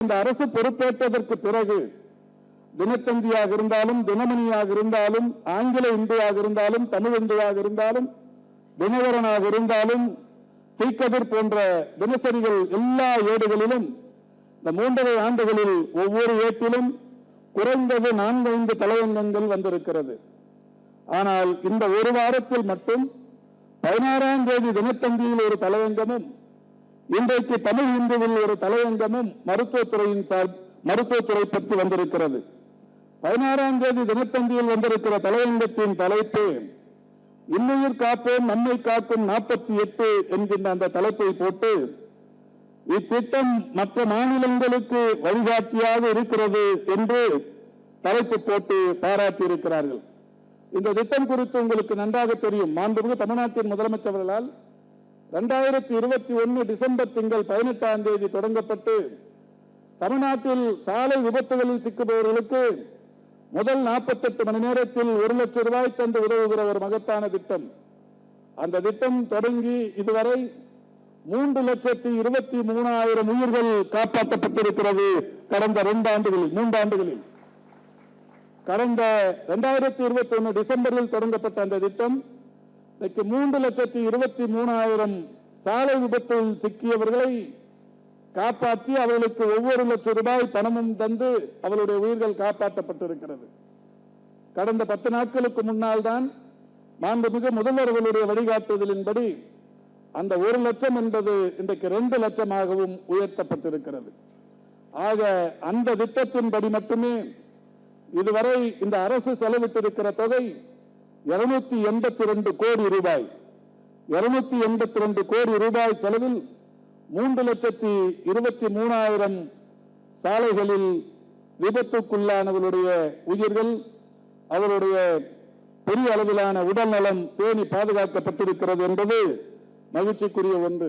இந்த அரசு பொறுப்பேற்றதற்கு பிறகு தினத்தந்தியாக இருந்தாலும், தினமணியாக இருந்தாலும், ஆங்கில இந்தியாக இருந்தாலும், தமிழ் இந்தியாக இருந்தாலும், தினகரனாக இருந்தாலும், தீக்கதிர் போன்ற தினசரிகள் எல்லா ஏடுகளிலும் இந்த 3.5 ஆண்டுகளில் ஒவ்வொரு ஏட்டிலும் குறைந்தது 4-5 தலையங்கங்கள் வந்திருக்கிறது. ஆனால் இந்த ஒரு வாரத்தில் மட்டும் 16ஆம் தேதி தினத்தந்தியில் ஒரு தலையங்கமும், இன்றைக்கு தமிழ் இந்துவில் ஒரு தலையங்கமும் மருத்துவத்துறை பற்றி வந்திருக்கிறது. 16ஆம் தேதி தினத்தந்தியில் வந்திருக்கிற தலையங்கத்தின் தலைப்பு இன்னுயிர் காப்போம் நம்மை காக்கும் 48 என்கின்ற அந்த தலைப்பை போட்டு இத்திட்டம் மற்ற மாநிலங்களுக்கு வழிகாட்டியாக இருக்கிறது என்று தலைப்பு போட்டு பாராட்டி இருக்கிறார்கள். இந்த திட்டம் குறித்து உங்களுக்கு நன்றாக தெரியும். மாண்புமிகு தமிழ்நாட்டின் முதலமைச்சர்களால் 2021 டிசம்பர் திங்கள் 18ஆம் தேதி தொடங்கப்பட்டு தமிழ்நாட்டில் சாலை விபத்துகளில் சிக்குபவர்களுக்கு முதல் 48 மணி நேரத்தில் 1 லட்சம் ரூபாய் தந்து உதவுகிற ஒரு மகத்தான திட்டம். அந்த திட்டம் தொடங்கி இதுவரை 3,23,000 உயிர்கள் காப்பாற்றப்பட்டிருக்கிறது. கடந்த 3 ஆண்டுகளில் கடந்த 2021 டிசம்பரில் தொடங்கப்பட்ட அந்த திட்டம் இன்னைக்கு 3,23,000 சாலை விபத்தில் சிக்கியவர்களை காப்பாற்றி அவர்களுக்கு ஒவ்வொரு லட்சம் ரூபாய் பணமும் தந்து அவருடைய உயிர்கள் காப்பாற்றப்பட்டிருக்கிறது. கடந்த 10 நாட்களுக்கு முன்னால் தான் மாண்புமிகு முதல்வர்களுடைய வழிகாட்டுதலின்படி அந்த 1 லட்சம் என்பது இன்றைக்கு 2 லட்சமாகவும் உயர்த்தப்பட்டிருக்கிறது. ஆக அந்த திட்டத்தின்படி மட்டுமே இதுவரை இந்த அரசு செலவிட்டிருக்கிற தொகை 282 கோடி ரூபாய். 282 கோடி ரூபாய் செலவில் 3,23,000 சாலைகளில் விபத்துக்குள்ளானவர்களுடைய உயிர்கள், அவருடைய பெரிய அளவிலான உடல் நலம் பேணி பாதுகாக்கப்பட்டிருக்கிறது என்பது மகிழ்ச்சிக்குரிய ஒன்று.